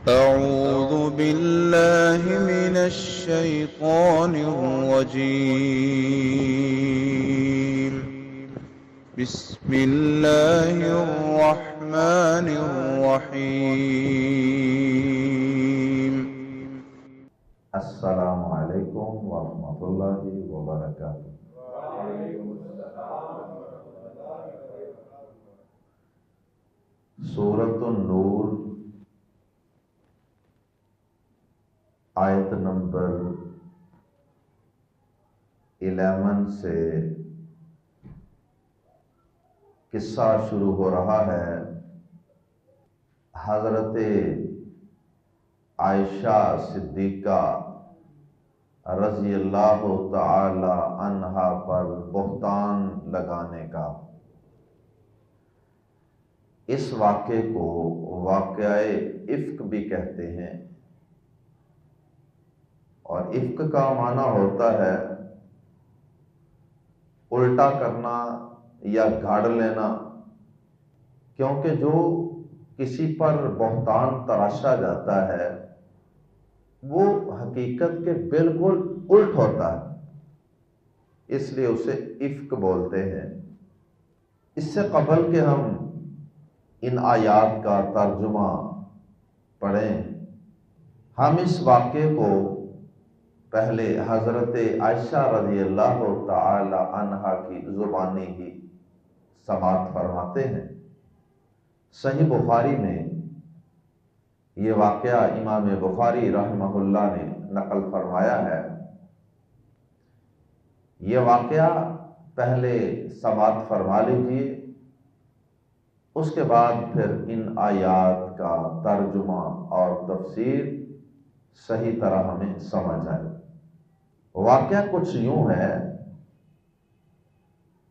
أعوذ بالله من الشيطان الرجيم. بسم الله الرحمن الرحيم. السلام علیکم ورحمۃ اللہ وبرکاتہ۔ سورۃ النور آیت نمبر 11 سے قصہ شروع ہو رہا ہے حضرت عائشہ صدیقہ رضی اللہ تعالی عنہا پر بہتان لگانے کا۔ اس واقعے کو واقعہ افک بھی کہتے ہیں، اور افک کا معنی ہوتا ہے الٹا کرنا یا گھاڑ لینا، کیونکہ جو کسی پر بہتان تراشا جاتا ہے وہ حقیقت کے بالکل الٹ ہوتا ہے، اس لیے اسے افک بولتے ہیں۔ اس سے قبل کہ ہم ان آیات کا ترجمہ پڑھیں، ہم اس واقعے کو پہلے حضرت عائشہ رضی اللہ تعالی عنہا کی زبانی ہی سماعت فرماتے ہیں۔ صحیح بخاری میں یہ واقعہ امام بخاری رحمہ اللہ نے نقل فرمایا ہے۔ یہ واقعہ پہلے سماعت فرما لیجیے، اس کے بعد پھر ان آیات کا ترجمہ اور تفسیر صحیح طرح ہمیں سمجھ آئے۔ واقعہ کچھ یوں ہے،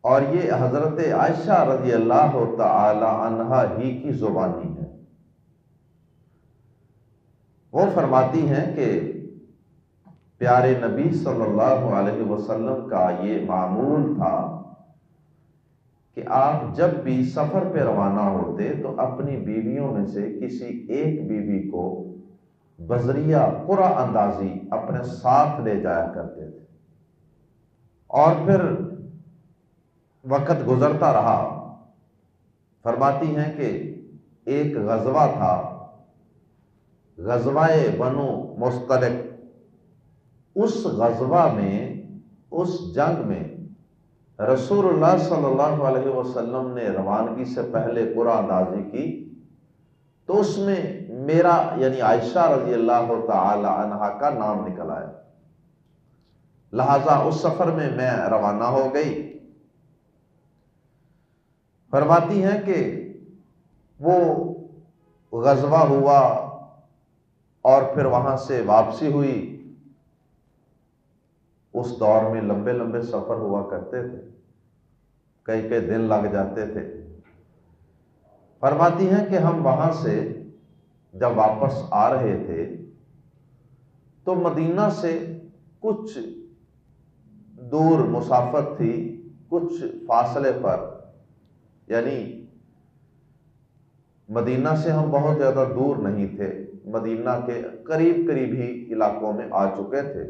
اور یہ حضرت عائشہ رضی اللہ تعالی عنہا ہی کی زبانی ہے۔ وہ فرماتی ہیں کہ پیارے نبی صلی اللہ علیہ وسلم کا یہ معمول تھا کہ آپ جب بھی سفر پہ روانہ ہوتے تو اپنی بیویوں میں سے کسی ایک بیوی کو بذریعہ قرعہ اندازی اپنے ساتھ لے جایا کرتے تھے، اور پھر وقت گزرتا رہا۔ فرماتی ہیں کہ ایک غزوہ تھا، غزوہ بنو مستلق۔ اس غزوہ میں، اس جنگ میں رسول اللہ صلی اللہ علیہ وسلم نے روانگی سے پہلے قرعہ اندازی کی، تو اس میں میرا یعنی عائشہ رضی اللہ تعالی عنہا کا نام نکل آیا، لہذا اس سفر میں میں روانہ ہو گئی۔ فرماتی ہیں کہ وہ غزوہ ہوا اور پھر وہاں سے واپسی ہوئی۔ اس دور میں لمبے لمبے سفر ہوا کرتے تھے، کئی کئی دن لگ جاتے تھے۔ فرماتی ہیں کہ ہم وہاں سے جب واپس آ رہے تھے تو مدینہ سے کچھ دور مسافت تھی، کچھ فاصلے پر، یعنی مدینہ سے ہم بہت زیادہ دور نہیں تھے، مدینہ کے قریب قریب ہی علاقوں میں آ چکے تھے۔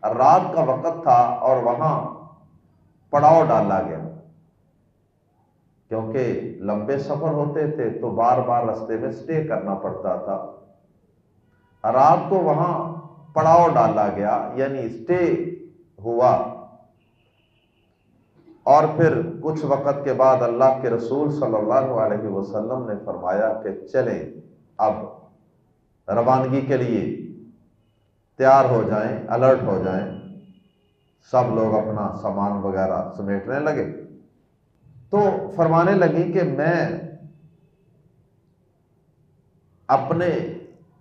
رات کا وقت تھا اور وہاں پڑاؤ ڈالا گیا، کیونکہ لمبے سفر ہوتے تھے تو بار بار راستے میں سٹے کرنا پڑتا تھا۔ رات کو وہاں پڑاؤ ڈالا گیا، یعنی سٹے ہوا، اور پھر کچھ وقت کے بعد اللہ کے رسول صلی اللہ علیہ وسلم نے فرمایا کہ چلیں اب روانگی کے لیے تیار ہو جائیں، الرٹ ہو جائیں۔ سب لوگ اپنا سامان وغیرہ سمیٹنے لگے، تو فرمانے لگی کہ میں اپنے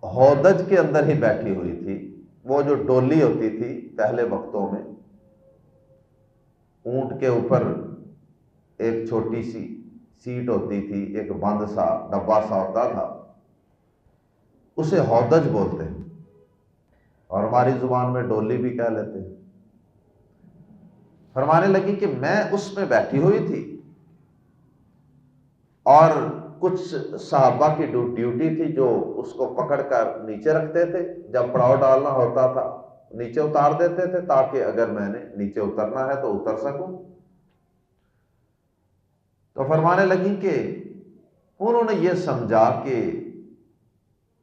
ہودج کے اندر ہی بیٹھی ہوئی تھی۔ وہ جو ڈولی ہوتی تھی پہلے وقتوں میں، اونٹ کے اوپر ایک چھوٹی سی سیٹ ہوتی تھی، ایک بند سا ڈبہ سا ہوتا تھا، اسے ہودج بولتے ہیں، اور ہماری زبان میں ڈولی بھی کہہ لیتے ہیں۔ فرمانے لگی کہ میں اس میں بیٹھی ہوئی تھی، اور کچھ صحابہ کی ڈیوٹی تھی جو اس کو پکڑ کر نیچے رکھتے تھے، جب پڑاؤ ڈالنا ہوتا تھا نیچے اتار دیتے تھے تاکہ اگر میں نے نیچے اترنا ہے تو اتر سکوں۔ تو فرمانے لگی کہ انہوں نے یہ سمجھا کہ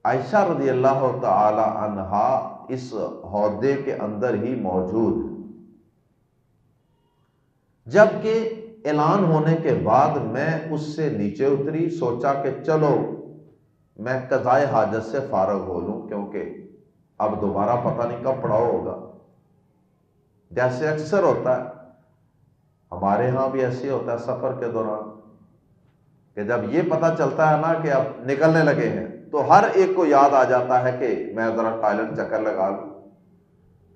عائشہ رضی اللہ تعالی عنہا اس عہدے کے اندر ہی موجود ہے، جبکہ اعلان ہونے کے بعد میں اس سے نیچے اتری، سوچا کہ چلو میں قضائے حاجت سے فارغ ہو لوں، کیونکہ اب دوبارہ پتہ نہیں کب پڑاؤ ہوگا۔ جیسے اکثر ہوتا ہے، ہمارے ہاں بھی ایسے ہوتا ہے سفر کے دوران، کہ جب یہ پتہ چلتا ہے نا کہ اب نکلنے لگے ہیں تو ہر ایک کو یاد آ جاتا ہے کہ میں ذرا ٹوائلٹ چکر لگا لوں،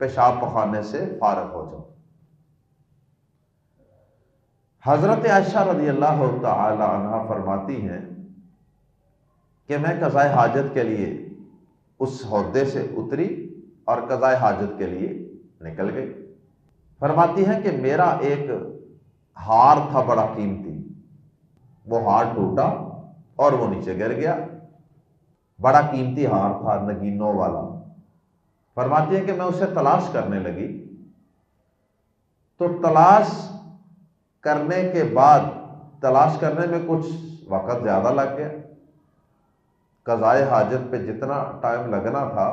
پیشاب پخانے سے فارغ ہو جاؤں۔ حضرت عائشہ رضی اللہ تعالی عنہا فرماتی ہیں کہ میں قضائے حاجت کے لیے اس عہدے سے اتری اور قضائے حاجت کے لیے نکل گئی۔ فرماتی ہیں کہ میرا ایک ہار تھا بڑا قیمتی، وہ ہار ٹوٹا اور وہ نیچے گر گیا، بڑا قیمتی ہار تھا نگینوں والا۔ فرماتی ہیں کہ میں اسے تلاش کرنے لگی، تو تلاش کرنے کے بعد تلاش کرنے میں کچھ وقت زیادہ لگ گیا، قضائے حاجت پہ جتنا ٹائم لگنا تھا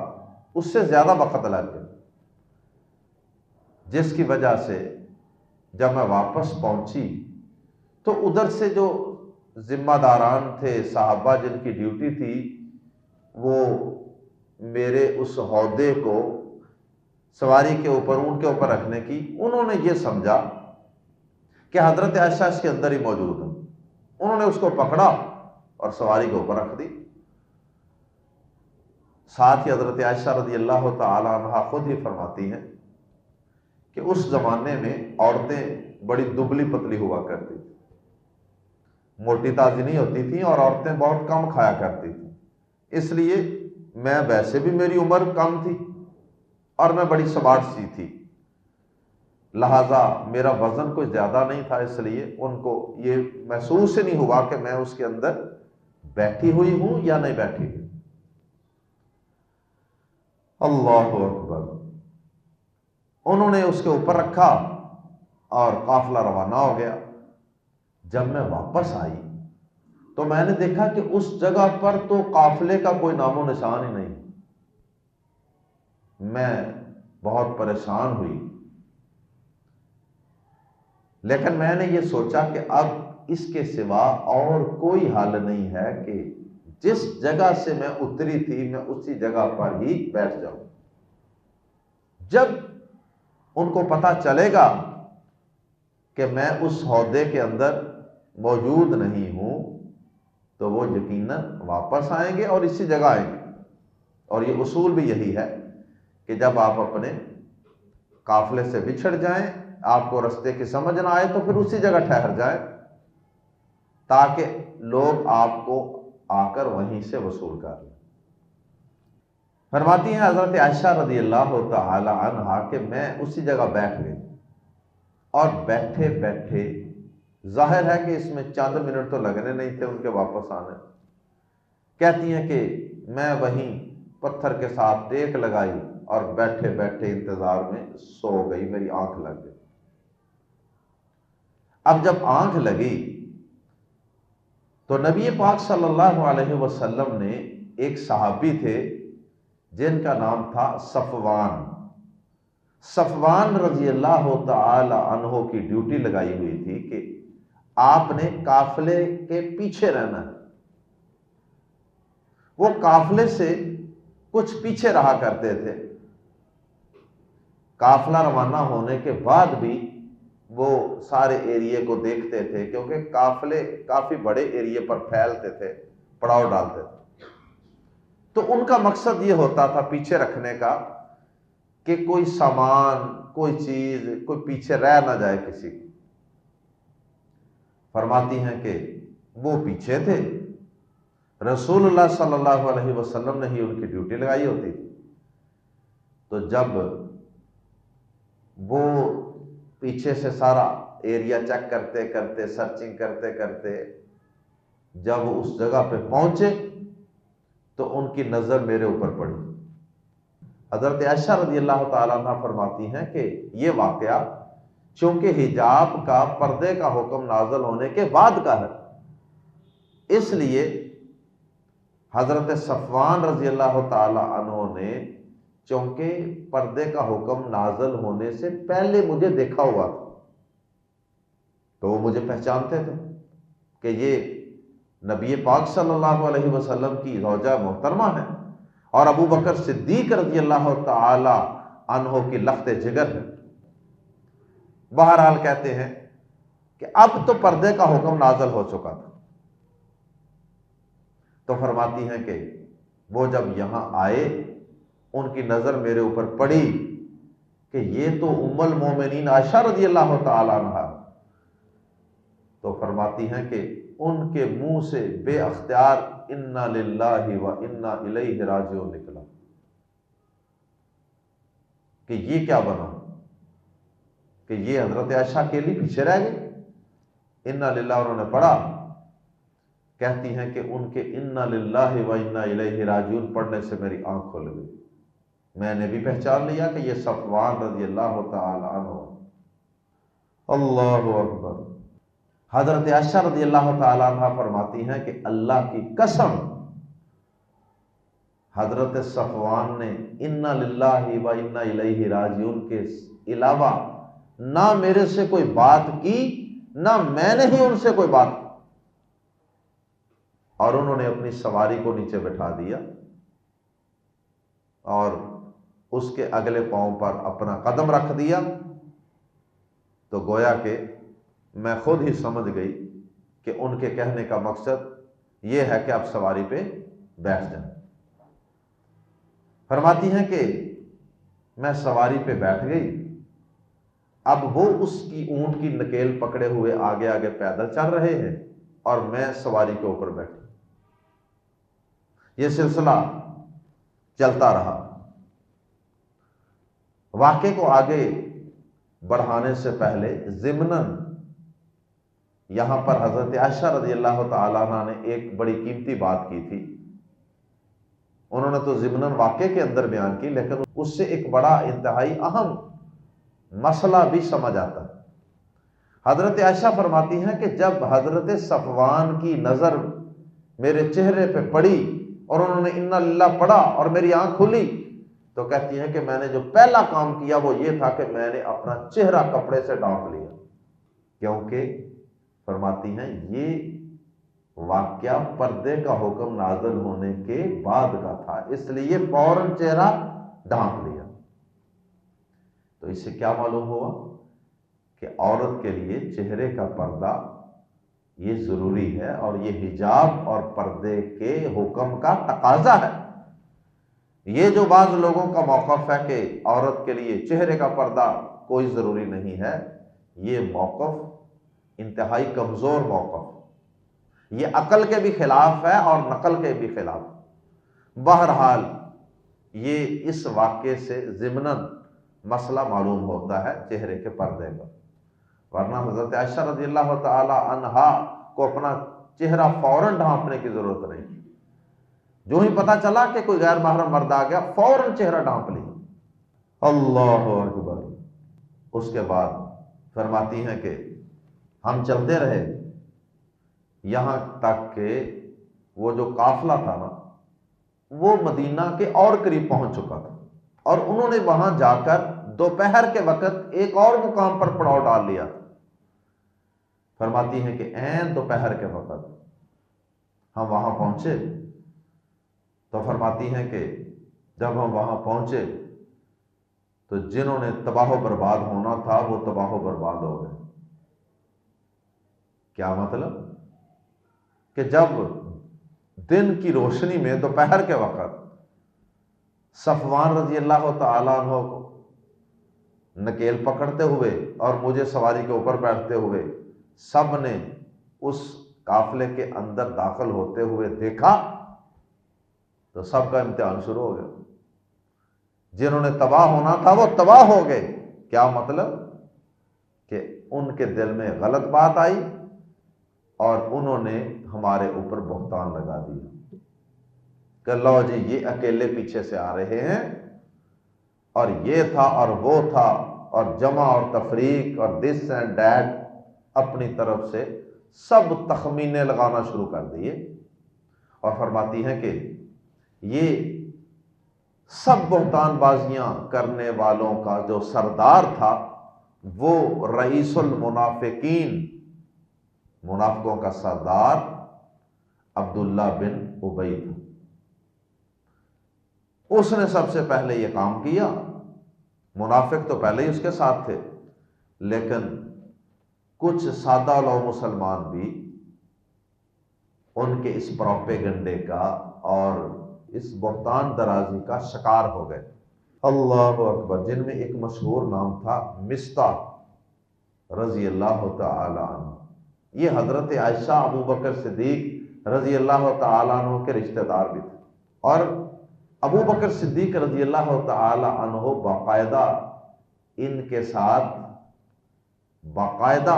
اس سے زیادہ وقت لگ گیا، جس کی وجہ سے جب میں واپس پہنچی تو ادھر سے جو ذمہ داران تھے، صحابہ جن کی ڈیوٹی تھی، وہ میرے اس عہدے کو سواری کے اوپر، اونٹ کے اوپر رکھنے کی، انہوں نے یہ سمجھا کہ حضرت عائشہ اس کے اندر ہی موجود ہے، انہوں نے اس کو پکڑا اور سواری کے اوپر رکھ دی۔ ساتھ ہی حضرت عائشہ رضی اللہ تعالی عنہا خود ہی فرماتی ہیں کہ اس زمانے میں عورتیں بڑی دبلی پتلی ہوا کرتی تھیں، موٹی تازی نہیں ہوتی تھیں، اور عورتیں بہت کم کھایا کرتی تھیں، اس لیے میں ویسے بھی میری عمر کم تھی اور میں بڑی سمارٹ سی تھی، لہذا میرا وزن کوئی زیادہ نہیں تھا، اس لیے ان کو یہ محسوس ہی نہیں ہوا کہ میں اس کے اندر بیٹھی ہوئی ہوں یا نہیں بیٹھی ہوئی۔ اللہ اکبر۔ انہوں نے اس کے اوپر رکھا اور قافلہ روانہ ہو گیا۔ جب میں واپس آئی تو میں نے دیکھا کہ اس جگہ پر تو قافلے کا کوئی نام و نشان ہی نہیں۔ میں بہت پریشان ہوئی، لیکن میں نے یہ سوچا کہ اب اس کے سوا اور کوئی حل نہیں ہے کہ جس جگہ سے میں اتری تھی میں اسی جگہ پر ہی بیٹھ جاؤں۔ جب ان کو پتہ چلے گا کہ میں اس عہدے کے اندر موجود نہیں ہوں تو وہ یقیناً واپس آئیں گے اور اسی جگہ آئیں گے، اور یہ اصول بھی یہی ہے کہ جب آپ اپنے قافلے سے بچھڑ جائیں، آپ کو رستے کی سمجھ نہ آئے تو پھر اسی جگہ ٹھہر جائیں تاکہ لوگ آپ کو آ کر وہیں سے وصول کر لیں۔ فرماتی ہیں حضرت عائشہ رضی اللہ تعالی عنہا کہ میں اسی جگہ بیٹھ گئی، اور بیٹھے بیٹھے ظاہر ہے کہ اس میں چند منٹ تو لگنے نہیں تھے ان کے واپس آنے۔ کہتی ہیں کہ میں وہیں پتھر کے ساتھ ٹیک لگائی اور بیٹھے بیٹھے انتظار میں سو گئی، میری آنکھ لگ گئی۔ اب جب آنکھ لگی تو نبی پاک صلی اللہ علیہ وسلم نے، ایک صحابی تھے جن کا نام تھا صفوان رضی اللہ تعالی عنہ کی ڈیوٹی لگائی ہوئی تھی کہ آپ نے قافلے کے پیچھے رہنا ہے۔ وہ قافلے سے کچھ پیچھے رہا کرتے تھے، قافلہ روانہ ہونے کے بعد بھی وہ سارے ایریے کو دیکھتے تھے، کیونکہ قافلے کافی بڑے ایریے پر پھیلتے تھے، پڑاؤ ڈالتے تھے، تو ان کا مقصد یہ ہوتا تھا پیچھے رکھنے کا کہ کوئی سامان، کوئی چیز، کوئی پیچھے رہ نہ جائے کسی کی۔ فرماتی ہیں کہ وہ پیچھے تھے، رسول اللہ صلی اللہ علیہ وسلم نے ہی ان کی ڈیوٹی لگائی ہوتی تھی، تو جب وہ پیچھے سے سارا ایریا چیک کرتے کرتے، سرچنگ کرتے کرتے جب اس جگہ پہ پہنچے تو ان کی نظر میرے اوپر پڑی۔ حضرت عائشہ رضی اللہ تعالیٰ عنہ فرماتی ہیں کہ یہ واقعہ چونکہ حجاب کا، پردے کا حکم نازل ہونے کے بعد کا ہے، اس لیے حضرت صفوان رضی اللہ تعالی عنہ نے چونکہ پردے کا حکم نازل ہونے سے پہلے مجھے دیکھا ہوا تھا، تو وہ مجھے پہچانتے تھے کہ یہ نبی پاک صلی اللہ علیہ وسلم کی زوجہ محترمہ ہے اور ابو بکر صدیق رضی اللہ تعالی عنہ کی لخت جگر ہے۔ بہرحال کہتے ہیں کہ اب تو پردے کا حکم نازل ہو چکا تھا، تو فرماتی ہیں کہ وہ جب یہاں آئے ان کی نظر میرے اوپر پڑی کہ یہ تو ام المومنین عائشہ رضی اللہ تعالی عنہا، تو فرماتی ہیں کہ ان کے منہ سے بے اختیار انا للہ و انا الیہ راجعون نکلا کہ یہ کیا بنا کہ یہ حضرت عائشہ اکیلی پیچھے رہ گئی۔ انا للہ انہوں نے پڑھا، کہتی ہیں کہ ان کے انا للہ و انا الیہ راجعون پڑھنے سے میری آنکھ کھل گئی، میں نے بھی پہچان لیا کہ یہ صفوان رضی اللہ تعالی عنہ۔ اللہ اکبر۔ حضرت عائشہ رضی اللہ تعالی عنہ فرماتی ہیں کہ اللہ کی قسم حضرت صفوان نے انا للہ و انا الیہ راجعون کے علاوہ نہ میرے سے کوئی بات کی، نہ میں نے ہی ان سے کوئی بات کی، اور انہوں نے اپنی سواری کو نیچے بٹھا دیا اور اس کے اگلے پاؤں پر اپنا قدم رکھ دیا، تو گویا کہ میں خود ہی سمجھ گئی کہ ان کے کہنے کا مقصد یہ ہے کہ اب سواری پہ بیٹھ جائیں۔ فرماتی ہیں کہ میں سواری پہ بیٹھ گئی، اب وہ اس کی اونٹ کی نکیل پکڑے ہوئے آگے آگے پیدل چل رہے ہیں اور میں سواری کے اوپر بیٹھی۔ یہ سلسلہ چلتا رہا۔ واقعے کو آگے بڑھانے سے پہلے ضمناً یہاں پر حضرت عائشہ رضی اللہ تعالیٰ عنہ نے ایک بڑی قیمتی بات کی تھی، انہوں نے تو ضمناً واقعے کے اندر بیان کی، لیکن اس سے ایک بڑا انتہائی اہم مسئلہ بھی سمجھ آتا ہے۔ حضرت عائشہ فرماتی ہیں کہ جب حضرت صفوان کی نظر میرے چہرے پہ پڑی اور انہوں نے انا للہ پڑھا اور میری آنکھ کھلی، تو کہتی ہیں کہ میں نے جو پہلا کام کیا وہ یہ تھا کہ میں نے اپنا چہرہ کپڑے سے ڈھانپ لیا، کیونکہ فرماتی ہیں یہ واقعہ پردے کا حکم نازل ہونے کے بعد کا تھا، اس لیے فوراً چہرہ ڈھانپ لیا۔ تو اس سے کیا معلوم ہوا کہ عورت کے لیے چہرے کا پردہ یہ ضروری ہے، اور یہ حجاب اور پردے کے حکم کا تقاضا ہے۔ یہ جو بعض لوگوں کا موقف ہے کہ عورت کے لیے چہرے کا پردہ کوئی ضروری نہیں ہے، یہ موقف انتہائی کمزور موقف، یہ عقل کے بھی خلاف ہے اور نقل کے بھی خلاف۔ بہرحال یہ اس واقعے سے ضمناً مسئلہ معلوم ہوتا ہے چہرے کے پردے کا، ورنہ حضرت عائشہ رضی اللہ تعالی عنہا کو اپنا چہرہ فوراً ڈھانپنے کی ضرورت نہیں، جو ہی پتا چلا کہ کوئی غیر محرم مرد آ گیا فوراً چہرہ ڈھانپ لیا۔ اللہ اکبر۔ اس کے بعد فرماتی ہیں کہ ہم چلتے رہے یہاں تک کہ وہ جو قافلہ تھا نا وہ مدینہ کے اور قریب پہنچ چکا تھا، اور انہوں نے وہاں جا کر دوپہر کے وقت ایک اور مقام پر پڑاؤ ڈال لیا۔ فرماتی ہیں کہ عین دوپہر کے وقت ہم وہاں پہنچے، تو فرماتی ہیں کہ جب ہم وہاں پہنچے تو جنہوں نے تباہ و برباد ہونا تھا وہ تباہ و برباد ہو گئے۔ کیا مطلب کہ جب دن کی روشنی میں دوپہر کے وقت صفوان رضی اللہ تعالیٰ عنہ کو نکیل پکڑتے ہوئے اور مجھے سواری کے اوپر بیٹھتے ہوئے سب نے اس قافلے کے اندر داخل ہوتے ہوئے دیکھا، تو سب کا امتحان شروع ہو گیا۔ جنہوں نے تباہ ہونا تھا وہ تباہ ہو گئے۔ کیا مطلب کہ ان کے دل میں غلط بات آئی اور انہوں نے ہمارے اوپر بہتان لگا دیا کہ لو جی یہ اکیلے پیچھے سے آ رہے ہیں اور یہ تھا اور وہ تھا اور جمع اور تفریق اور دس اینڈ دیٹ اپنی طرف سے سب تخمینے لگانا شروع کر دیے، اور فرماتی ہیں کہ یہ سب بہتان بازیاں کرنے والوں کا جو سردار تھا وہ رئیس المنافقین، منافقوں کا سردار عبداللہ بن ابی تھا۔ اس نے سب سے پہلے یہ کام کیا، منافق تو پہلے ہی اس کے ساتھ تھے، لیکن کچھ سادہ لو مسلمان بھی ان کے اس پروپیگنڈے کا اور اس بہتان درازی کا شکار ہو گئے۔ اللہ اکبر، جن میں ایک مشہور نام تھا مصطح رضی اللہ تعالی عنہ۔ یہ حضرت عائشہ ابو بکر صدیق رضی اللہ تعالی عنہ کے رشتہ دار بھی تھے، اور ابو بکر صدیق رضی اللہ تعالی عنہ باقاعدہ ان کے ساتھ باقاعدہ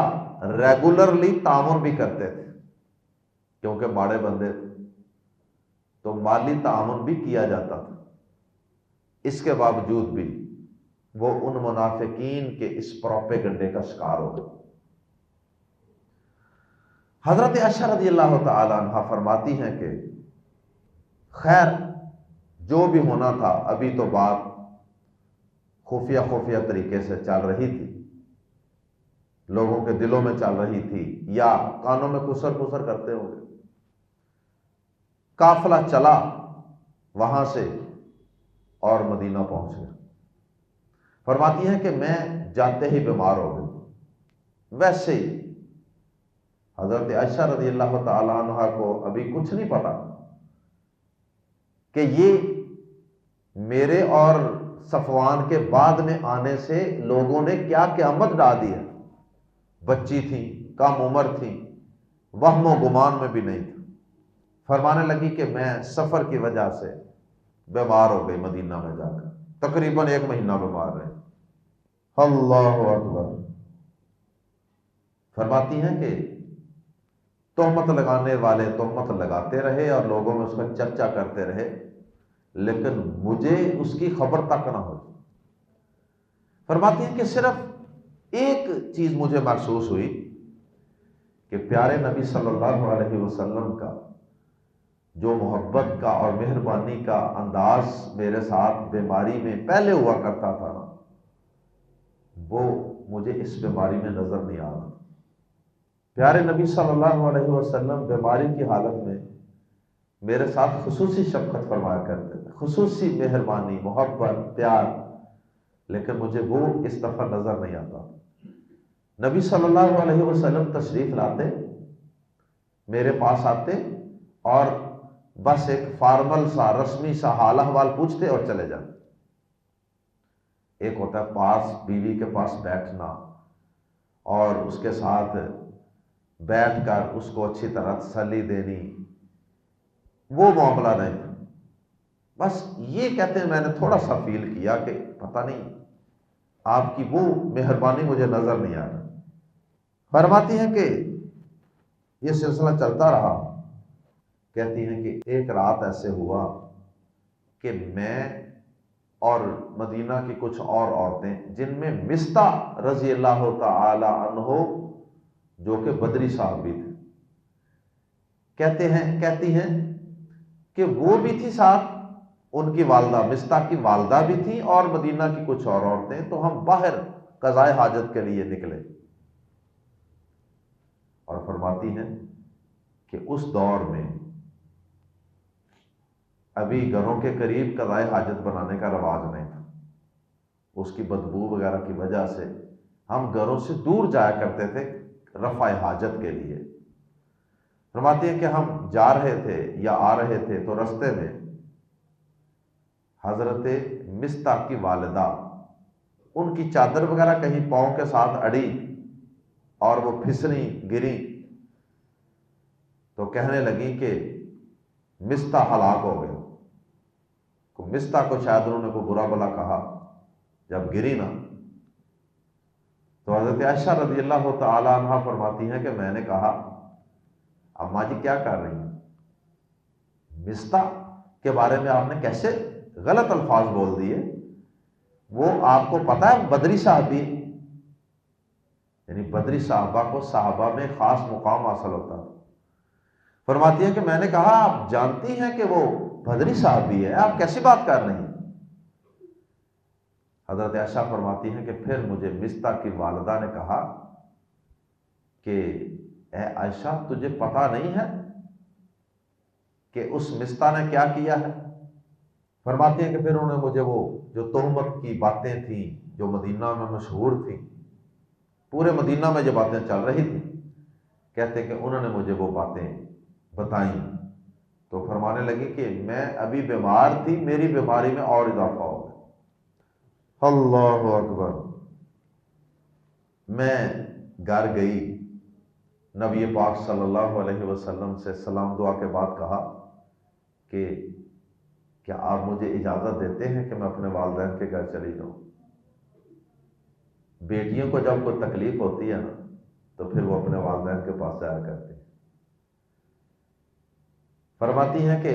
ریگولرلی تعاون بھی کرتے تھے، کیونکہ ماڑے بندے تھے تو مالی تعاون بھی کیا جاتا تھا۔ اس کے باوجود بھی وہ ان منافقین کے اس پروپیگنڈے کا شکار ہو گئے۔ حضرت عائشہ رضی اللہ تعالی عنہ فرماتی ہیں کہ خیر جو بھی ہونا تھا، ابھی تو بات خفیہ خفیہ طریقے سے چل رہی تھی، لوگوں کے دلوں میں چل رہی تھی یا کانوں میں کسر کسر کرتے ہوں گے۔ قافلہ چلا وہاں سے اور مدینہ پہنچ گیا۔ فرماتی ہیں کہ میں جاتے ہی بیمار ہو گئی۔ ویسے ہی حضرت عائشہ رضی اللہ تعالی عنہ کو ابھی کچھ نہیں پتا کہ یہ میرے اور صفوان کے بعد میں آنے سے لوگوں نے کیا قیامت ڈال دی ہے۔ بچی تھی، کم عمر تھی، وہم و گمان میں بھی نہیں تھا۔ فرمانے لگی کہ میں سفر کی وجہ سے بیمار ہو گئی، مدینہ میں جا کر تقریباً 1 مہینہ بیمار رہے۔ اللہ اکبر۔ فرماتی ہیں کہ تہمت لگانے والے تہمت لگاتے رہے اور لوگوں میں اس کا چرچا کرتے رہے، لیکن مجھے اس کی خبر تک نہ ہوئی۔ فرماتی ہیں کہ صرف ایک چیز مجھے محسوس ہوئی کہ پیارے نبی صلی اللہ علیہ وسلم کا جو محبت کا اور مہربانی کا انداز میرے ساتھ بیماری میں پہلے ہوا کرتا تھا نا، وہ مجھے اس بیماری میں نظر نہیں آ رہا۔ پیارے نبی صلی اللہ علیہ وسلم بیماری کی حالت میں میرے ساتھ خصوصی شفقت فرمایا کرتے تھے، خصوصی مہربانی، محبت، پیار، لیکن مجھے وہ اس دفعہ نظر نہیں آتا۔ نبی صلی اللہ علیہ وسلم تشریف لاتے، میرے پاس آتے اور بس ایک فارمل سا رسمی سا حال احوال پوچھتے اور چلے جاتے۔ ایک ہوتا ہے پاس بیوی کے پاس بیٹھنا اور اس کے ساتھ بیٹھ کر اس کو اچھی طرح تسلی دینی، وہ معاملہ نہیں تھا۔ بس یہ کہتے ہیں میں نے تھوڑا سا فیل کیا کہ پتہ نہیں آپ کی وہ مہربانی مجھے نظر نہیں آ رہی۔ فرماتی ہیں کہ یہ سلسلہ چلتا رہا۔ کہتی ہیں کہ ایک رات ایسے ہوا کہ میں اور مدینہ کی کچھ اور عورتیں، جن میں مصطح رضی اللہ تعالی عنہ جو کہ بدری صحابی تھے، کہتی ہیں کہ وہ بھی تھی ساتھ، ان کی والدہ مصطح کی والدہ بھی تھی اور مدینہ کی کچھ اور عورتیں، تو ہم باہر قضائے حاجت کے لیے نکلے۔ اور فرماتی ہیں کہ اس دور میں ابھی گھروں کے قریب قضائے حاجت بنانے کا رواج نہیں تھا، اس کی بدبو وغیرہ کی وجہ سے ہم گھروں سے دور جایا کرتے تھے رفع حاجت کے لیے۔ فرماتی ہیں کہ ہم جا رہے تھے یا آ رہے تھے تو رستے میں حضرت مصطح کی والدہ، ان کی چادر وغیرہ کہیں پاؤں کے ساتھ اڑی اور وہ پھسلی گری، تو کہنے لگی کہ مصطح ہلاک ہو گئے۔ مصطح کو شاید انہوں نے کوئی برا بلا کہا جب گری نا، تو حضرت عائشہ رضی اللہ تعالی عنہ فرماتی ہیں کہ میں نے کہا اماں جی کیا کر رہی ہیں؟ مستہ کے بارے میں آپ نے کیسے غلط الفاظ بول دیے؟ وہ آپ کو پتا ہے بدری صحابی، یعنی بدری صحابہ کو صحابہ میں خاص مقام حاصل ہوتا ہے۔ فرماتی ہیں کہ میں نے کہا آپ جانتی ہیں کہ وہ بدری صحابی ہے، آپ کیسی بات کر رہی ہیں؟ حضرت عائشہ فرماتی ہیں کہ پھر مجھے مستہ کی والدہ نے کہا کہ اے عائشہ تجھے پتہ نہیں ہے کہ اس مستہ نے کیا کیا ہے؟ فرماتی ہیں کہ پھر انہوں نے مجھے وہ جو تہمت کی باتیں تھیں جو مدینہ میں مشہور تھیں، پورے مدینہ میں جو باتیں چل رہی تھیں، کہتے کہ انہوں نے مجھے وہ باتیں بتائیں تو فرمانے لگی کہ میں ابھی بیمار تھی، میری بیماری میں اور اضافہ ہو گیا۔ اللہ اکبر۔ میں گھر گئی، نبی پاک صلی اللہ علیہ وسلم سے سلام دعا کے بعد کہا کہ کیا آپ مجھے اجازت دیتے ہیں کہ میں اپنے والدین کے گھر چلی جاؤں؟ بیٹیوں کو جب کوئی تکلیف ہوتی ہے نا تو پھر وہ اپنے والدین کے پاس جایا کرتی ہیں۔ فرماتی ہیں کہ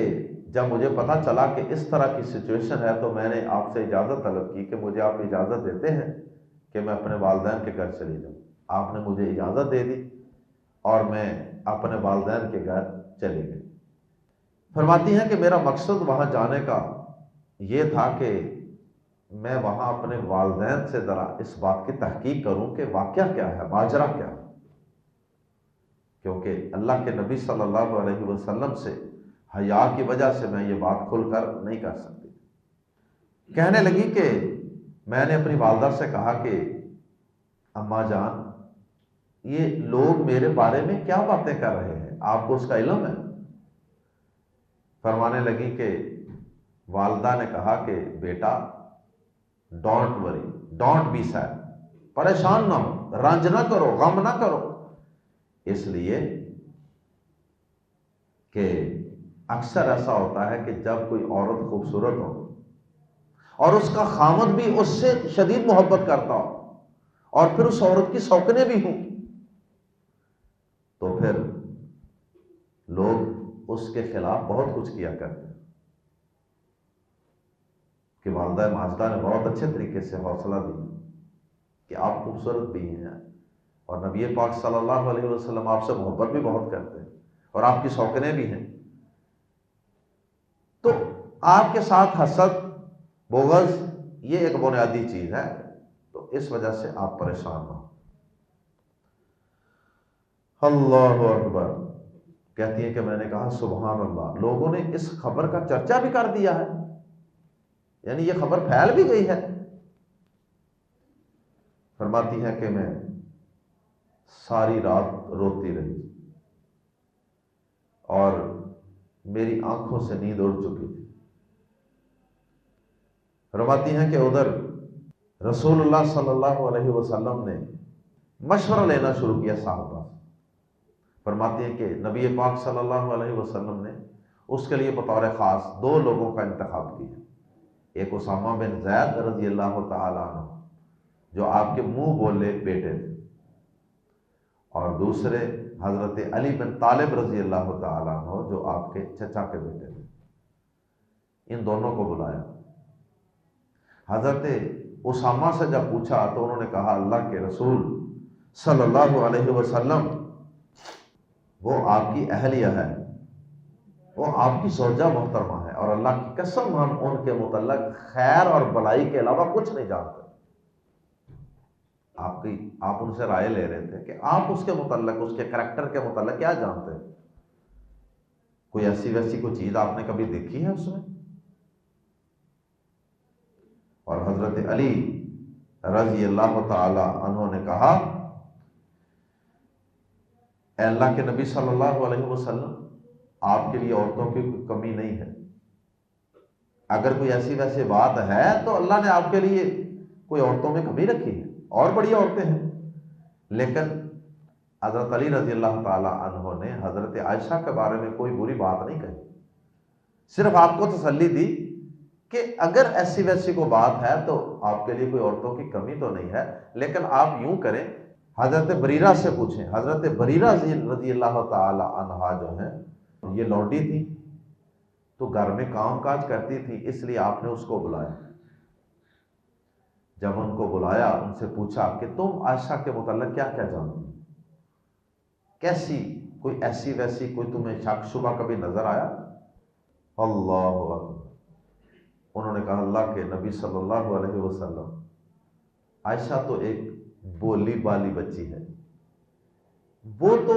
جب مجھے پتا چلا کہ اس طرح کی سچویشن ہے تو میں نے آپ سے اجازت طلب کی کہ مجھے آپ اجازت دیتے ہیں کہ میں اپنے والدین کے گھر چلی جاؤں؟ آپ نے مجھے اجازت دے دی اور میں اپنے والدین کے گھر چلی گئی۔ فرماتی ہیں کہ میرا مقصد وہاں جانے کا یہ تھا کہ میں وہاں اپنے والدین سے ذرا اس بات کی تحقیق کروں کہ واقعہ کیا ہے، ماجرا کیا ہے، کیونکہ اللہ کے نبی صلی اللہ علیہ وسلم سے حیا کی وجہ سے میں یہ بات کھل کر نہیں کر سکتی۔ کہنے لگی کہ میں نے اپنی والدہ سے کہا کہ اماں جان یہ لوگ میرے بارے میں کیا باتیں کر رہے ہیں، آپ کو اس کا علم ہے؟ فرمانے لگی کہ والدہ نے کہا کہ بیٹا don't worry, don't be sad, پریشان نہ ہو، رنج نہ کرو، غم نہ کرو، اس لیے کہ اکثر ایسا ہوتا ہے کہ جب کوئی عورت خوبصورت ہو اور اس کا خامد بھی اس سے شدید محبت کرتا ہو اور پھر اس عورت کی سوکنیں بھی ہوں تو پھر لوگ اس کے خلاف بہت کچھ کیا کرتے ہیں کہ والدہ ماجدہ نے بہت اچھے طریقے سے حوصلہ دیا کہ آپ خوبصورت بھی ہیں اور نبی پاک صلی اللہ علیہ وسلم آپ سے محبت بھی بہت کرتے ہیں اور آپ کی سوکنیں بھی ہیں، تو آپ کے ساتھ حسد بغض یہ ایک بنیادی چیز ہے، تو اس وجہ سے آپ پریشان ہو۔ اللہ اکبر۔ کہتی ہیں کہ میں نے کہا سبحان اللہ، لوگوں نے اس خبر کا چرچا بھی کر دیا ہے، یعنی یہ خبر پھیل بھی گئی ہے۔ فرماتی ہے کہ میں ساری رات روتی رہی اور میری آنکھوں سے نیند اڑ چکی تھی۔ فرماتی ہیں کہ ادھر رسول اللہ صلی اللہ علیہ وسلم نے مشورہ لینا شروع کیا صحابہ۔ فرماتی ہیں کہ نبی پاک صلی اللہ علیہ وسلم نے اس کے لیے بطور خاص 2 لوگوں کا انتخاب کیا، ایک اسامہ بن زید رضی اللہ تعالیٰ عنہ جو آپ کے منہ بولے بیٹے تھے، اور دوسرے حضرت علی بن طالب رضی اللہ تعالیٰ عنہ جو آپ کے چچا کے بیٹے تھے۔ ان دونوں کو بلایا۔ حضرت اسامہ سے جب پوچھا تو انہوں نے کہا اللہ کے رسول صلی اللہ علیہ وسلم وہ آپ کی اہلیہ ہے، وہ آپ کی زوجہ محترمہ ہے، اور اللہ کی قسم ہم ان کے متعلق خیر اور بلائی کے علاوہ کچھ نہیں جانتے۔ آپ ان سے رائے لے رہے تھے کہ آپ اس کے متعلق، اس کے کریکٹر کے متعلق کیا جانتے ہیں؟ کوئی ایسی ویسی کوئی چیز آپ نے کبھی دیکھی ہے اس میں؟ اور حضرت علی رضی اللہ تعالی عنہ نے کہا اے اللہ کے نبی صلی اللہ علیہ وسلم، آپ کے لیے عورتوں کی کوئی کمی نہیں ہے، اگر کوئی ایسی ویسی بات ہے تو اللہ نے آپ کے لیے کوئی عورتوں میں کمی رکھی ہے، اور بڑی عورتیں ہیں۔ لیکن حضرت علی رضی اللہ تعالی عنہ نے حضرت عائشہ کے بارے میں کوئی بری بات نہیں کہی، صرف آپ کو تسلی دی کہ اگر ایسی ویسی کوئی بات ہے تو آپ کے لیے کوئی عورتوں کی کمی تو نہیں ہے، لیکن آپ یوں کریں حضرت بریرہ سے پوچھیں، حضرت بریرہ رضی اللہ تعالی عنہا جو ہیں یہ لونڈی تھی، تو گھر میں کام کاج کرتی تھی، اس لیے آپ نے اس کو بلایا۔ جب ان کو بلایا، ان سے پوچھا کہ تم عائشہ کے متعلق کیا کیا جانتی، کیسی، کوئی ایسی ویسی کوئی تمہیں شک شبہ کبھی نظر آیا؟ اللہ اکبر۔ انہوں نے کہا اللہ کے نبی صلی اللہ علیہ وسلم، عائشہ تو ایک بولی بالی بچی ہے، وہ تو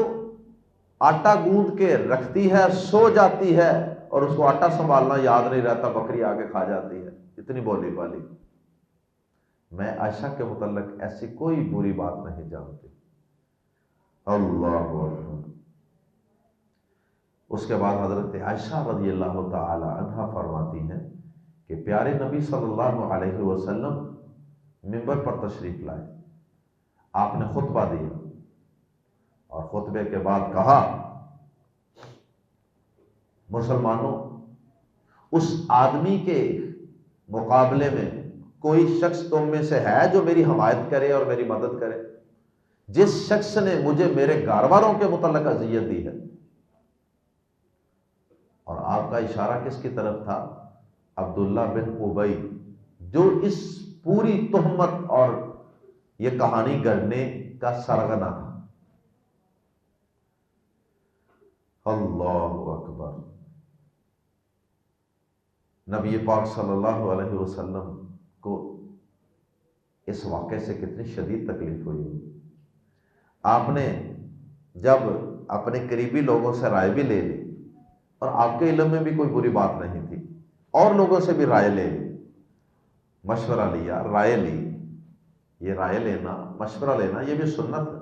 آٹا گوندھ کے رکھتی ہے، سو جاتی ہے، اور اس کو آٹا سنبھالنا یاد نہیں رہتا، بکری آگے کھا جاتی ہے، اتنی بولی بالی۔ میں عائشہ کے متعلق ایسی کوئی بری بات نہیں جانتی۔ اللہ اکبر۔ اس کے بعد حضرت عائشہ رضی اللہ تعالی عنہا فرماتی ہیں کہ پیارے نبی صلی اللہ علیہ وسلم منبر پر تشریف لائے، آپ نے خطبہ دیا، اور خطبے کے بعد کہا، مسلمانوں، اس آدمی کے مقابلے میں کوئی شخص تم میں سے ہے جو میری حمایت کرے اور میری مدد کرے؟ جس شخص نے مجھے میرے گھر والوں کے متعلق اذیت دی ہے۔ اور آپ کا اشارہ کس کی طرف تھا؟ عبداللہ بن ابی، جو اس پوری تہمت اور یہ کہانی گڑھنے کا سرغنہ تھا۔ اللہ اکبر۔ نبی پاک صلی اللہ علیہ وسلم کو اس واقعے سے کتنی شدید تکلیف ہوئی۔ آپ نے جب اپنے قریبی لوگوں سے رائے بھی لے لی، اور آپ کے علم میں بھی کوئی بری بات نہیں تھی، اور لوگوں سے بھی رائے لے لی، مشورہ لیا، رائے لی، یہ رائے لینا، مشورہ لینا، یہ بھی سنت ہے۔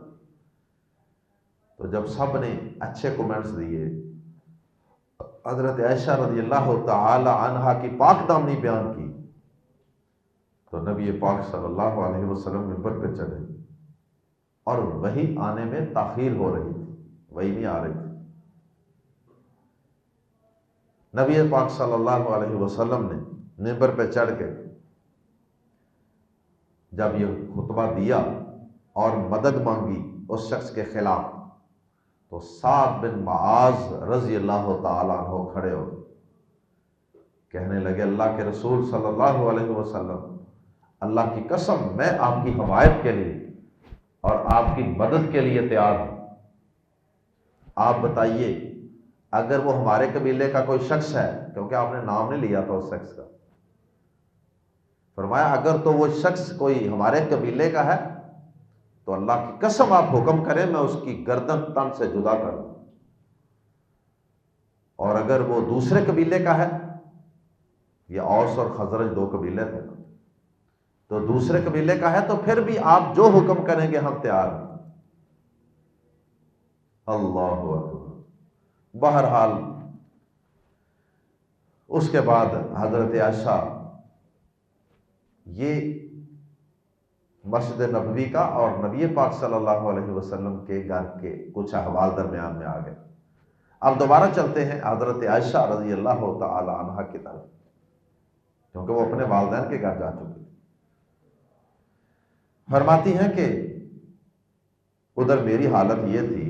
تو جب سب نے اچھے کومنٹس دیے، حضرت عائشہ رضی اللہ تعالی عنہا کی پاک دامنی بیان کی، تو نبی پاک صلی اللہ علیہ وسلم منبر پہ چڑھے، اور وہی آنے میں تاخیر ہو رہی تھی، وہی نہیں آ رہی تھی۔ نبی پاک صلی اللہ علیہ وسلم نے منبر پہ چڑھ کے جب یہ خطبہ دیا اور مدد مانگی اس شخص کے خلاف، تو سعد بن معاذ رضی اللہ تعالی عنہ کھڑے ہو کہنے لگے، اللہ کے رسول صلی اللہ علیہ وسلم، اللہ کی قسم میں آپ کی حمایت کے لیے اور آپ کی مدد کے لیے تیار ہوں۔ آپ بتائیے، اگر وہ ہمارے قبیلے کا کوئی شخص ہے، کیونکہ آپ نے نام نہیں لیا تھا اس شخص کا، فرمایا اگر تو وہ شخص کوئی ہمارے قبیلے کا ہے تو اللہ کی قسم آپ حکم کریں، میں اس کی گردن تن سے جدا کر دوں، اور اگر وہ دوسرے قبیلے کا ہے، یہ اوس اور خزرج دو قبیلے تھے، تو دوسرے قبیلے کا ہے تو پھر بھی آپ جو حکم کریں گے ہم تیار ہیں۔ اللہ اکبر۔ بہرحال اس کے بعد حضرت عائشہ یہ مسجد نبوی کا اور نبی پاک صلی اللہ علیہ وسلم کے گھر کے کچھ احوال درمیان میں آ گئے۔ اب دوبارہ چلتے ہیں حضرت عائشہ رضی اللہ تعالی عنہا کی طرف، کیونکہ وہ اپنے والدین کے گھر جا چکی تھی۔ فرماتی ہیں کہ ادھر میری حالت یہ تھی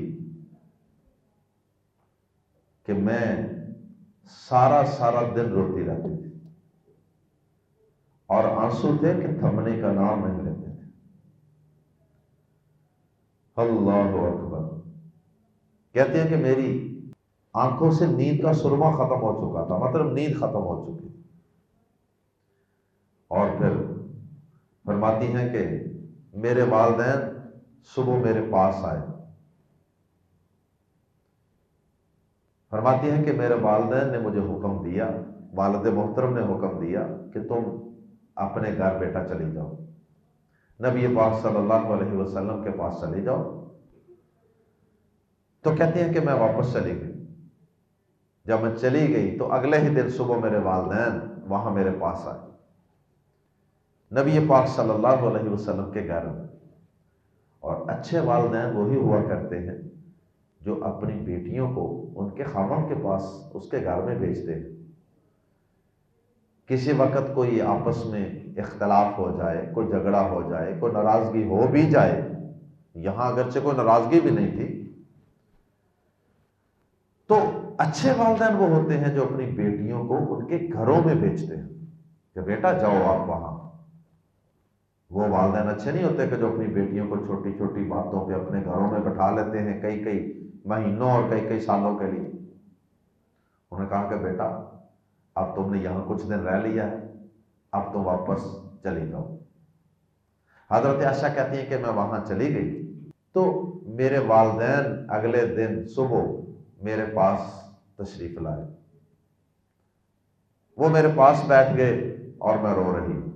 کہ میں سارا دن روتی رہتی تھی، اور آنسو تھے کہ تھمنے کا نام نہیں لیتے تھے۔ اللہ اکبر۔ کہتے ہیں کہ میری آنکھوں سے نیند کا سرما ختم ہو چکا تھا، مطلب نیند ختم ہو چکی تھی۔ اور پھر فرماتی ہیں کہ میرے والدین صبح میرے پاس آئے، فرماتی ہیں کہ میرے والدین نے مجھے حکم دیا، والد محترم نے حکم دیا کہ تم اپنے گھر بیٹا چلی جاؤ، نبی پاک صلی اللہ علیہ وسلم کے پاس چلی جاؤ۔ تو کہتی ہیں کہ میں واپس چلی گئی۔ جب میں چلی گئی تو اگلے ہی دن صبح میرے والدین وہاں میرے پاس آئے، نبی پاک صلی اللہ علیہ وسلم کے گھر میں۔ اور اچھے والدین وہی ہوا کرتے ہیں جو اپنی بیٹیوں کو ان کے خاوند کے پاس، اس کے گھر میں بھیجتے ہیں۔ کسی وقت کوئی آپس میں اختلاف ہو جائے، کوئی جھگڑا ہو جائے، کوئی ناراضگی ہو بھی جائے، یہاں اگرچہ کوئی ناراضگی بھی نہیں تھی. تو اچھے والدین وہ ہوتے ہیں جو اپنی بیٹیوں کو ان کے گھروں میں بھیجتے ہیں کہ بیٹا جاؤ آپ وہاں. وہ والدین اچھے نہیں ہوتے کہ جو اپنی بیٹیوں کو چھوٹی چھوٹی باتوں پہ اپنے گھروں میں بٹھا لیتے ہیں کئی کئی مہینوں اور کئی کئی سالوں کے لیے. انہوں نے کہا کہ بیٹا اب تم نے یہاں کچھ دن رہ لیا ہے، اب تم واپس چلی جاؤ. حضرت عائشہ کہتی ہیں کہ میں وہاں چلی گئی تو میرے والدین اگلے دن صبح میرے پاس تشریف لائے. وہ میرے پاس بیٹھ گئے اور میں رو رہی ہوں.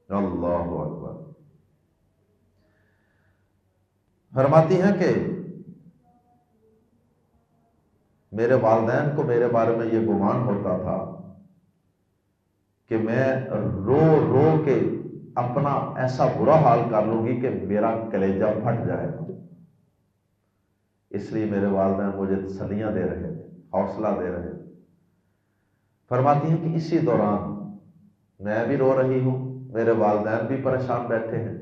اللہ اکبر. فرماتی ہیں کہ میرے والدین کو میرے بارے میں یہ گمان ہوتا تھا کہ میں رو رو کے اپنا ایسا برا حال کر لوں گی کہ میرا کلیجہ پھٹ جائے گا. اس لیے میرے والدین مجھے تسلیاں دے رہے تھے، حوصلہ دے رہے تھے. فرماتی ہیں کہ اسی دوران میں بھی رو رہی ہوں، میرے والدین بھی پریشان بیٹھے ہیں،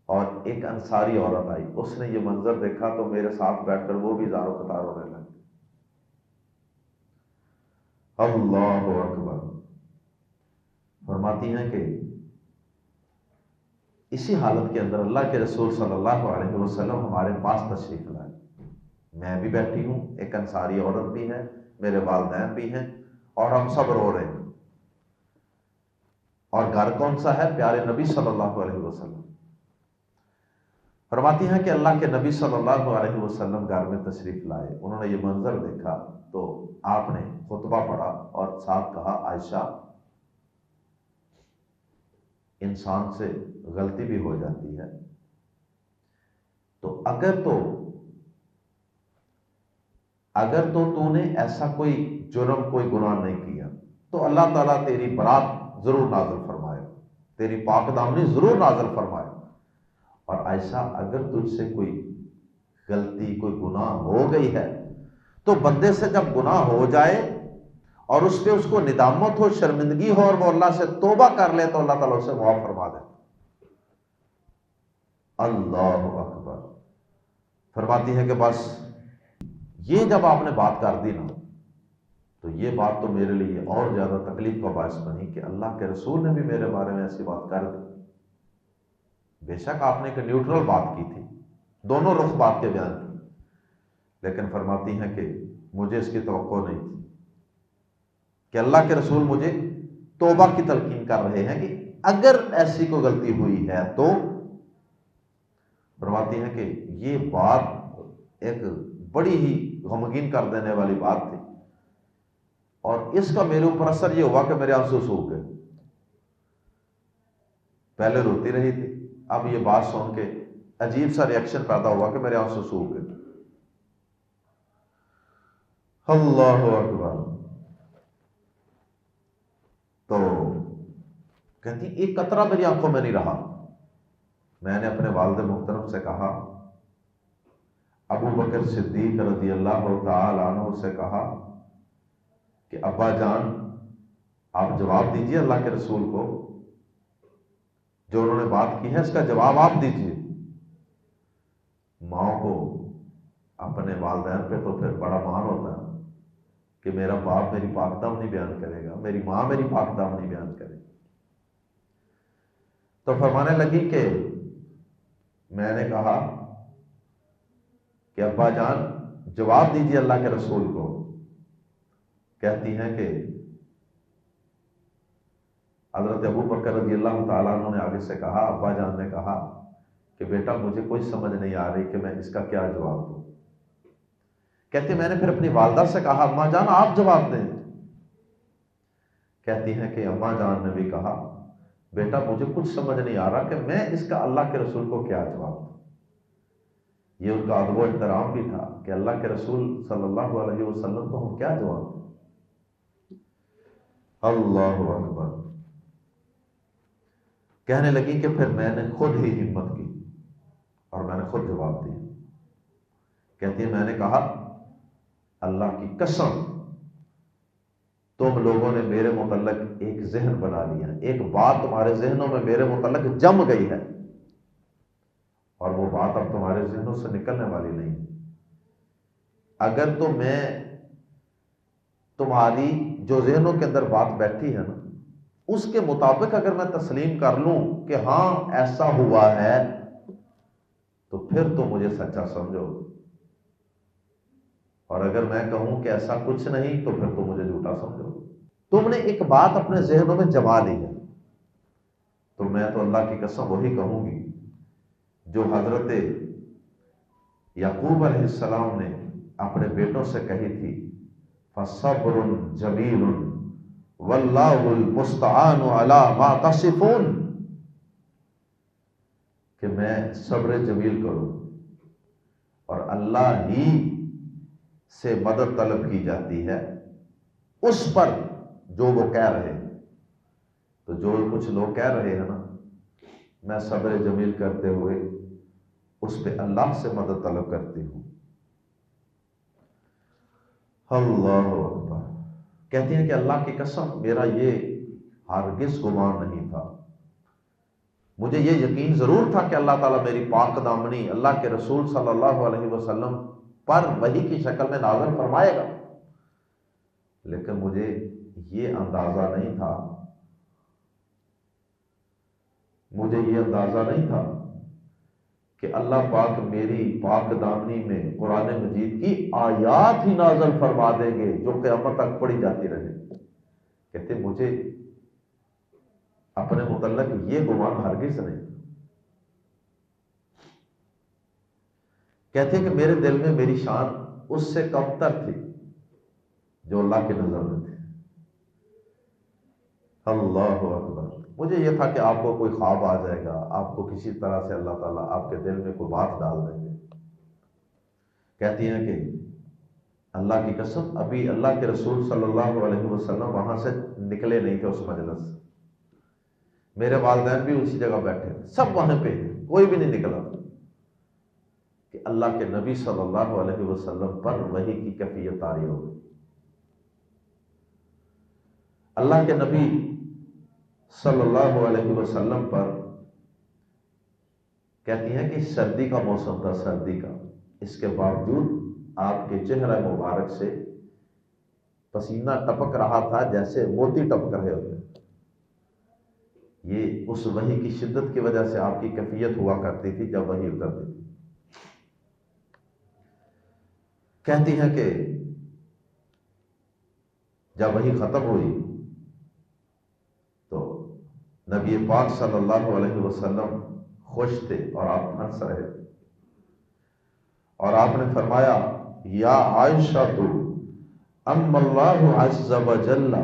اور ایک انصاری عورت آئی. اس نے یہ منظر دیکھا تو میرے ساتھ بیٹھ کر وہ بھی زارو قطار رونے لگی. اللہ اکبر. فرماتی ہیں کہ اسی حالت کے اندر اللہ کے رسول صلی اللہ علیہ وسلم ہمارے پاس تشریف لائے. میں بھی بیٹھی ہوں، ایک انصاری عورت بھی ہے، میرے والدین بھی ہیں، اور ہم سب رو رہے ہیں. اور گھر کون سا ہے؟ پیارے نبی صلی اللہ علیہ وسلم. فرماتی ہیں کہ اللہ کے نبی صلی اللہ علیہ وسلم گھر میں تشریف لائے. انہوں نے یہ منظر دیکھا تو آپ نے خطبہ پڑھا اور ساتھ کہا عائشہ انسان سے غلطی بھی ہو جاتی ہے، تو اگر تو نے ایسا کوئی جرم کوئی گناہ نہیں کیا تو اللہ تعالیٰ تیری برات ضرور نازل فرمائے، تیری پاک دامنی ضرور نازل فرمائے. اور عائشہ اگر تجھ سے کوئی غلطی کوئی گناہ ہو گئی ہے تو بندے سے جب گناہ ہو جائے اور اس پہ اس کو ندامت ہو، شرمندگی ہو، اور وہ اللہ سے توبہ کر لے تو اللہ تعالیٰ اسے معاف فرما دے. اللہ اکبر. فرماتی ہے کہ بس یہ جب آپ نے بات کر دی نا تو یہ بات تو میرے لیے اور زیادہ تکلیف کا باعث بنی کہ اللہ کے رسول نے بھی میرے بارے میں ایسی بات کر دی. بے شک آپ نے ایک نیوٹرل بات کی تھی، دونوں رخ بات کے بیان کی، لیکن فرماتی ہیں کہ مجھے اس کی توقع نہیں تھی کہ اللہ کے رسول مجھے توبہ کی تلقین کر رہے ہیں کہ اگر ایسی کوئی غلطی ہوئی ہے تو. فرماتی ہیں کہ یہ بات ایک بڑی ہی غمگین کر دینے والی بات تھی، اور اس کا میرے اوپر اثر یہ ہوا کہ میرے آنسو سوکھ گئے. پہلے روتی رہی تھی، اب یہ بات سن کے عجیب سا ریئیکشن پیدا ہوا کہ میرے آنسو سوکھ گئے. اللہ اکبر. تو کہتی ایک قطرہ میری آنکھوں میں نہیں رہا. میں نے اپنے والد محترم سے کہا، ابو بکر صدیق رضی اللہ تعالی عنہ سے کہا کہ ابا جان آپ جواب دیجئے اللہ کے رسول کو، جو انہوں نے بات کی ہے اس کا جواب آپ دیجئے. ماں کو اپنے والدین پہ تو پھر بڑا مان ہوتا ہے کہ میرا باپ میری پاک دامنی بیان کرے گا، میری ماں میری پاک دامنی بیان کرے گی. تو فرمانے لگی کہ میں نے کہا کہ ابا جان جواب دیجیے اللہ کے رسول کو. کہتی ہیں کہ حضرت ابو بکر رضی اللہ تعالیٰ عنہ نے آگے سے کہا، ابا جان نے کہا کہ بیٹا مجھے کوئی سمجھ نہیں آ رہی کہ میں اس کا کیا جواب دوں. کہتی میں نے پھر اپنی والدہ سے کہا اماں جان آپ جواب دیں. کہتی ہیں کہ اماں جان نے بھی کہا بیٹا مجھے کچھ سمجھ نہیں آ رہا کہ میں اس کا اللہ کے رسول کو کیا جواب دوں. یہ ان کا ادب و احترام بھی تھا کہ اللہ کے رسول صلی اللہ علیہ وسلم کو ہم کیا جواب دیں. اللہ اکبر. کہنے لگی کہ پھر میں نے خود ہی ہمت کی اور میں نے خود جواب دیا. کہتی ہے میں نے کہا اللہ کی قسم تم لوگوں نے میرے متعلق ایک ذہن بنا لیا، ایک بات تمہارے ذہنوں میں میرے متعلق جم گئی ہے اور وہ بات اب تمہارے ذہنوں سے نکلنے والی نہیں۔ اگر تو میں تمہاری جو ذہنوں کے اندر بات بیٹھی ہے نا، اس کے مطابق اگر میں تسلیم کر لوں کہ ہاں ایسا ہوا ہے، تو پھر تو مجھے سچا سمجھو، اور اگر میں کہوں کہ ایسا کچھ نہیں تو پھر تو مجھے جھوٹا سمجھو۔ تم نے ایک بات اپنے ذہنوں میں جما لی ہے، تو میں تو اللہ کی قسم وہی کہوں گی جو حضرت یعقوب علیہ السلام نے اپنے بیٹوں سے کہی تھی، فَصَبْرٌ جَمِيلٌ وَاللَّهُ الْمُسْتَعَانُ عَلَى مَا تَصِفُونَ، کہ میں صبر جمیل کروں، اور اللہ ہی سے مدد طلب کی جاتی ہے اس پر جو وہ کہہ رہے ہیں۔ تو جو کچھ لوگ کہہ رہے ہیں نا، میں صبر جمیل کرتے ہوئے اس پہ اللہ سے مدد طلب کرتی ہوں۔ اللہ اکبر۔ کہتی ہیں کہ اللہ کی قسم میرا یہ ہرگز گمان نہیں تھا، مجھے یہ یقین ضرور تھا کہ اللہ تعالیٰ میری پاک دامنی اللہ کے رسول صلی اللہ علیہ وسلم پر وحی کی شکل میں نازل فرمائے گا، لیکن مجھے یہ اندازہ نہیں تھا، کہ اللہ پاک میری پاک دامنی میں قرآن مجید کی آیات ہی نازل فرما دیں گے جو قیامت تک پڑھی جاتی رہے۔ کہتے مجھے اپنے متعلق یہ گمان ہرگز نہیں۔ کہتے ہیں کہ میرے دل میں میری شان اس سے کم تر تھی جو اللہ کی نظر میں تھی۔ اللہ اکبر۔ مجھے یہ تھا کہ آپ کو کوئی خواب آ جائے گا، آپ کو کسی طرح سے اللہ تعالیٰ آپ کے دل میں کوئی بات ڈال دیں گے۔ کہتی ہیں کہ اللہ کی قسم ابھی اللہ کے رسول صلی اللہ علیہ وسلم وہاں سے نکلے نہیں تھے اس مجلس سے، میرے والدین بھی اسی جگہ بیٹھے تھے، سب وہاں پہ، کوئی بھی نہیں نکلا کہ اللہ کے نبی صلی اللہ علیہ وسلم پر وحی کی کیفیت طاری ہو گئی۔ اللہ کے نبی صلی اللہ علیہ وسلم پر کہتی ہیں کہ سردی کا موسم تھا، سردی کا، اس کے باوجود آپ کے چہرہ مبارک سے پسینہ ٹپک رہا تھا جیسے موتی ٹپک رہے ہوتے ہیں۔ یہ اس وحی کی شدت کی وجہ سے آپ کی کیفیت ہوا کرتی تھی جب وحی اترتی تھی۔ کہتی ہیں کہ جب وحی ختم ہوئی تو نبی پاک صلی اللہ علیہ وسلم خوش تھے اور آپ ہنس رہے تھے، اور آپ نے فرمایا یا عائشہ تو ام اللہ عز وجل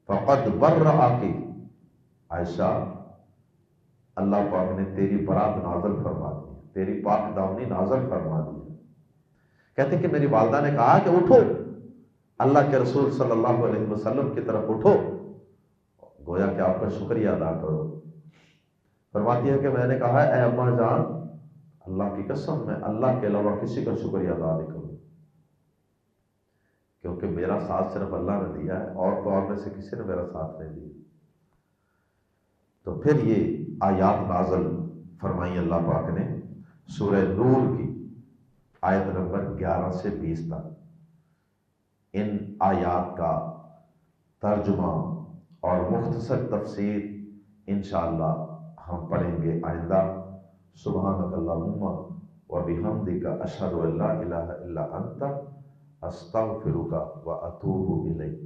فقد برأکی، عائشہ اللہ پاک نے تیری برات نازل فرما دی، تیری پاک دامنی نازل فرما دی۔ کہتے کہ میری والدہ نے کہا کہ اٹھو، اللہ کے رسول صلی اللہ علیہ وسلم کی طرف اٹھو، گویا کہ آپ کا شکریہ ادا کرو۔ فرماتی ہے کہ میں نے کہا اے اماں جان، اللہ کی قسم میں اللہ کے علاوہ کسی کا شکریہ ادا نہیں کروں، کیونکہ میرا ساتھ صرف اللہ نے دیا ہے، اور تو اور میں سے کسی نے میرا ساتھ نہیں دیا۔ تو پھر یہ آیات نازل فرمائی اللہ پاک نے سورہ نور کی آیت نمبر 11 سے 20 تک۔ ان آیات کا ترجمہ اور مختصر تفسیر انشاءاللہ ہم پڑھیں گے آئندہ۔ سبحانک اللہم و بحمدک اشہد ان لا الہ الا انت استغفرک و اتوب الیک۔